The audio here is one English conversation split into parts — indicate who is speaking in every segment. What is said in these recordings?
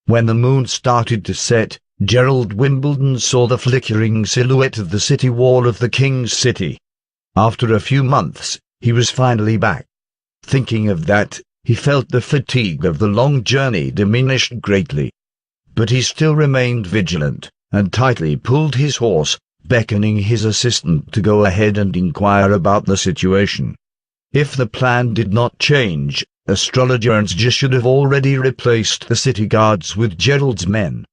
Speaker 1: When the moon started to set, Gerald Wimbledon saw the flickering silhouette of the city wall of the King's City. After a few months, he was finally back. Thinking of that, he felt the fatigue of the long journey diminished greatly. But he still remained vigilant, and tightly pulled his horse, beckoning his assistant to go ahead and inquire about the situation. If the plan did not change, Astrologer Ernstja should have already replaced the city guards with Gerald's men.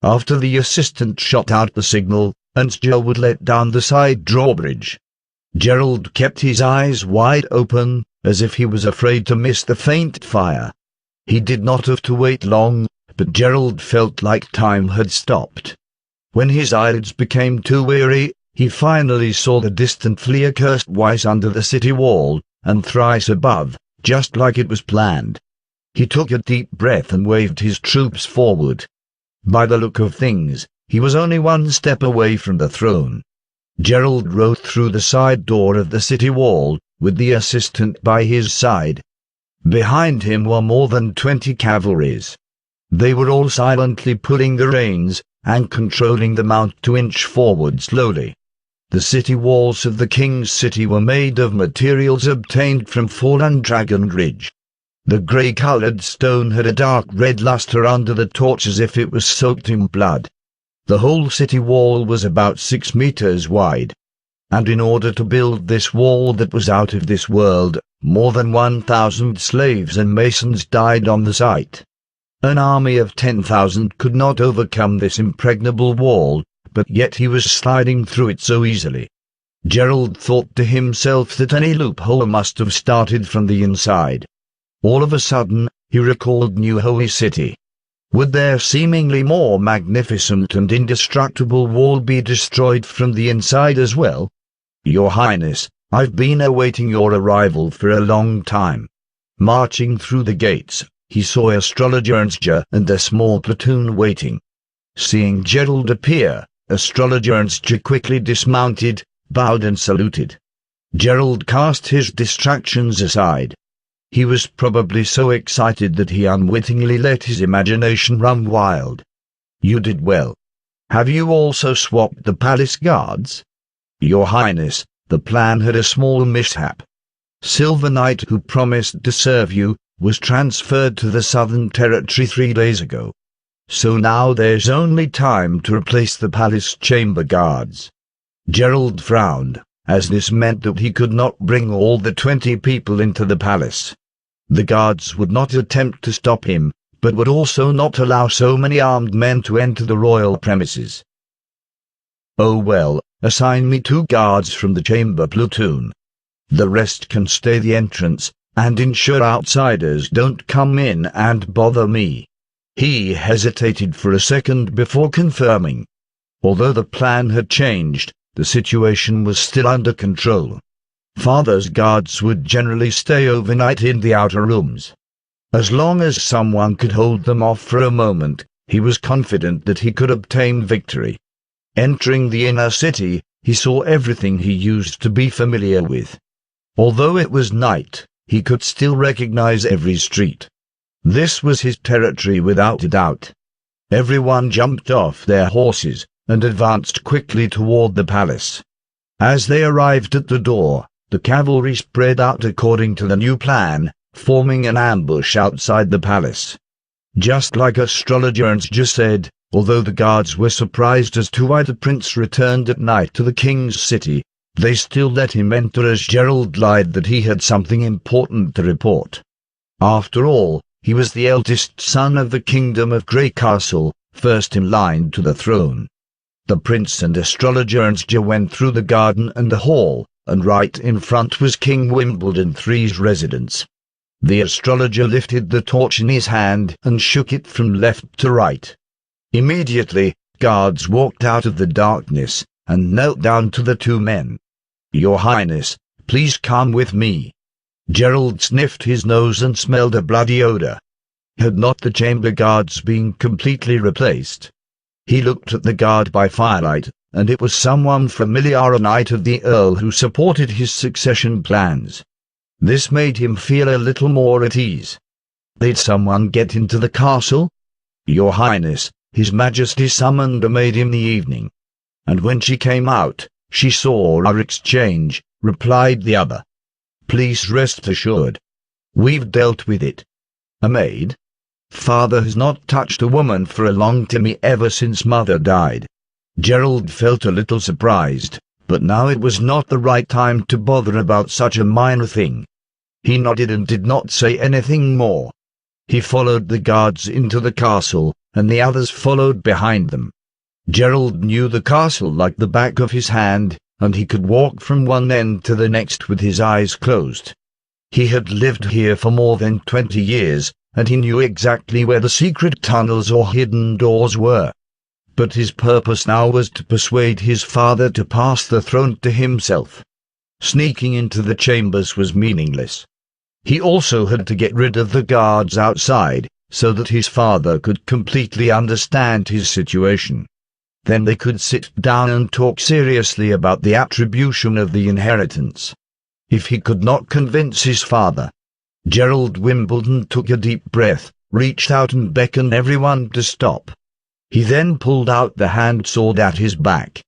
Speaker 1: After the assistant shot out the signal, Ernstja would let down the side drawbridge. Gerald kept his eyes wide open, as if he was afraid to miss the faint fire. He did not have to wait long, but Gerald felt like time had stopped. When his eyelids became too weary, he finally saw the distant Fleerkerst Weiss under the city wall, and thrice above, just like it was planned. He took a deep breath and waved his troops forward. By the look of things, he was only one step away from the throne. Gerald rode through the side door of the city wall, with the assistant by his side. Behind him were more than 20 cavalries. They were all silently pulling the reins, and controlling the mount to inch forward slowly. The city walls of the King's City were made of materials obtained from fallen Dragon Ridge. The grey-coloured stone had a dark red luster under the torch as if it was soaked in blood. The whole city wall was about 6 meters wide. And in order to build this wall that was out of this world, more than 1,000 slaves and masons died on the site. An army of 10,000 could not overcome this impregnable wall, but yet he was sliding through it so easily. Gerald thought to himself that any loophole must have started from the inside. All of a sudden, he recalled New Holy City. Would their seemingly more magnificent and indestructible wall be destroyed from the inside as well? Your Highness, I've been awaiting your arrival for a long time. Marching through the gates, he saw Astrologer Ernstja and a small platoon waiting. Seeing Gerald appear, Astrologer Ernstja quickly dismounted, bowed and saluted. Gerald cast his distractions aside. He was probably so excited that he unwittingly let his imagination run wild. You did well. Have you also swapped the palace guards? Your Highness, the plan had a small mishap. Silver Knight, who promised to serve you, was transferred to the Southern Territory 3 days ago. So now there's only time to replace the palace chamber guards. Gerald frowned, as this meant that he could not bring all the 20 people into the palace. The guards would not attempt to stop him, but would also not allow so many armed men to enter the royal premises. Oh well, assign me 2 guards from the chamber platoon. The rest can stay the entrance, and ensure outsiders don't come in and bother me. He hesitated for a second before confirming. Although the plan had changed, the situation was still under control. Father's guards would generally stay overnight in the outer rooms. As long as someone could hold them off for a moment, he was confident that he could obtain victory. Entering the inner city, he saw everything he used to be familiar with. Although it was night, he could still recognize every street. This was his territory without a doubt. Everyone jumped off their horses and advanced quickly toward the palace. As they arrived at the door, the cavalry spread out according to the new plan, forming an ambush outside the palace. Just like Astrologer Ernstja said, although the guards were surprised as to why the prince returned at night to the King's City, they still let him enter as Gerald lied that he had something important to report. After all, he was the eldest son of the Kingdom of Grey Castle, first in line to the throne. The prince and Astrologer Ernstja went through the garden and the hall, and right in front was King Wimbledon III's residence. The astrologer lifted the torch in his hand and shook it from left to right. Immediately, guards walked out of the darkness and knelt down to the 2 men. Your Highness, please come with me. Gerald sniffed his nose and smelled a bloody odor. Had not the chamber guards been completely replaced? He looked at the guard by firelight, and it was someone familiar, a knight of the Earl who supported his succession plans. This made him feel a little more at ease. Did someone get into the castle? "Your Highness, His Majesty summoned a maid in the evening. And when she came out, she saw our exchange," replied the other. "Please rest assured. We've dealt with it." "A maid? Father has not touched a woman for a long time ever since Mother died." Gerald felt a little surprised, but now it was not the right time to bother about such a minor thing. He nodded and did not say anything more. He followed the guards into the castle, and the others followed behind them. Gerald knew the castle like the back of his hand, and he could walk from one end to the next with his eyes closed. He had lived here for more than 20 years, and he knew exactly where the secret tunnels or hidden doors were. But his purpose now was to persuade his father to pass the throne to himself. Sneaking into the chambers was meaningless. He also had to get rid of the guards outside, so that his father could completely understand his situation. Then they could sit down and talk seriously about the attribution of the inheritance. If he could not convince his father, Gerald Wimbledon took a deep breath, reached out and beckoned everyone to stop. He then pulled out the hand sword at his back.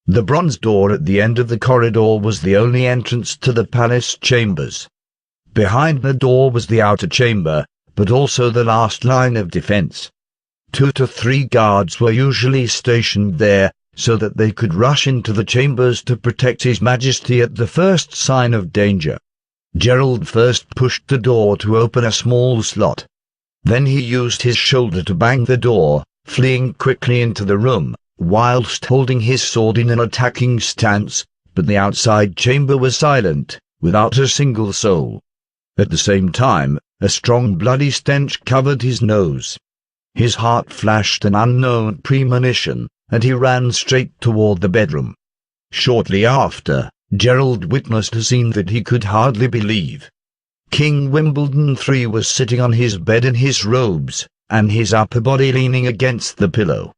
Speaker 1: The bronze door at the end of the corridor was the only entrance to the palace chambers. Behind the door was the outer chamber, but also the last line of defense. 2 to 3 guards were usually stationed there, so that they could rush into the chambers to protect His Majesty at the first sign of danger. Gerald first pushed the door to open a small slot. Then he used his shoulder to bang the door, fleeing quickly into the room, whilst holding his sword in an attacking stance, but the outside chamber was silent, without a single soul. At the same time, a strong bloody stench covered his nose. His heart flashed an unknown premonition, and he ran straight toward the bedroom. Shortly after, Gerald witnessed a scene that he could hardly believe. King Wimbledon III was sitting on his bed in his robes, and his upper body leaning against the pillow.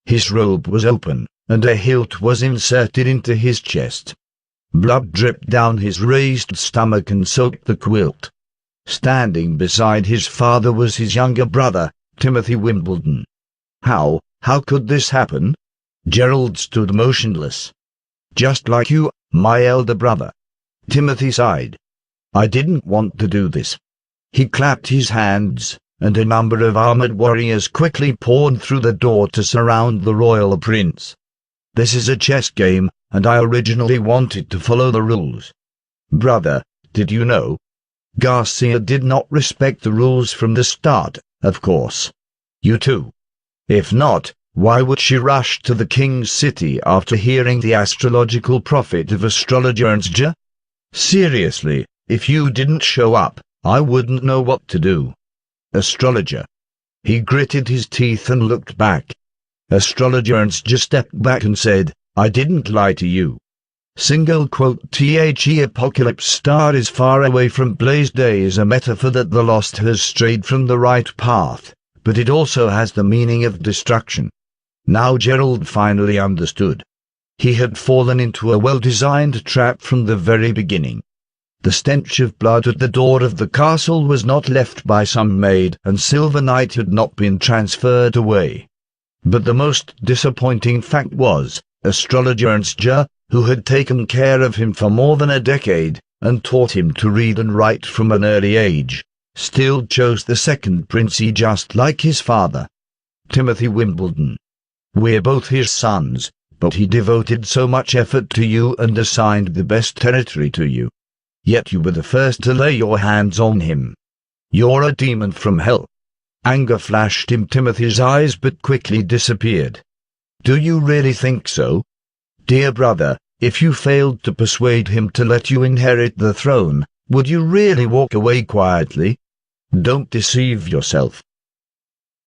Speaker 1: His robe was open, and a hilt was inserted into his chest. Blood dripped down his raised stomach and soaked the quilt. Standing beside his father was his younger brother, Timothy Wimbledon. How could this happen? Gerald stood motionless. "Just like you, my elder brother." Timothy sighed. "I didn't want to do this." He clapped his hands, and a number of armored warriors quickly poured through the door to surround the royal prince. "This is a chess game, and I originally wanted to follow the rules." "Brother, did you know?" "Garcia did not respect the rules from the start, of course. You too. If not, why would she rush to the king's city after hearing the astrological prophet of astrologer Ernst? Seriously, if you didn't show up, I wouldn't know what to do." "Astrologer." He gritted his teeth and looked back. Astrologer Ernst just stepped back and said, "I didn't lie to you. Single quote The apocalypse star is far away from Blaze Day is a metaphor that the lost has strayed from the right path, but it also has the meaning of destruction." Now Gerald finally understood. He had fallen into a well-designed trap from the very beginning. The stench of blood at the door of the castle was not left by some maid, and Silver Knight had not been transferred away. But the most disappointing fact was, astrologer Ernst, who had taken care of him for more than a decade, and taught him to read and write from an early age, still chose the second princey just like his father, Timothy Wimbledon. "We're both his sons, but he devoted so much effort to you and assigned the best territory to you. Yet you were the first to lay your hands on him. You're a demon from hell." Anger flashed in Timothy's eyes but quickly disappeared. "Do you really think so? Dear brother, if you failed to persuade him to let you inherit the throne, would you really walk away quietly? Don't deceive yourself.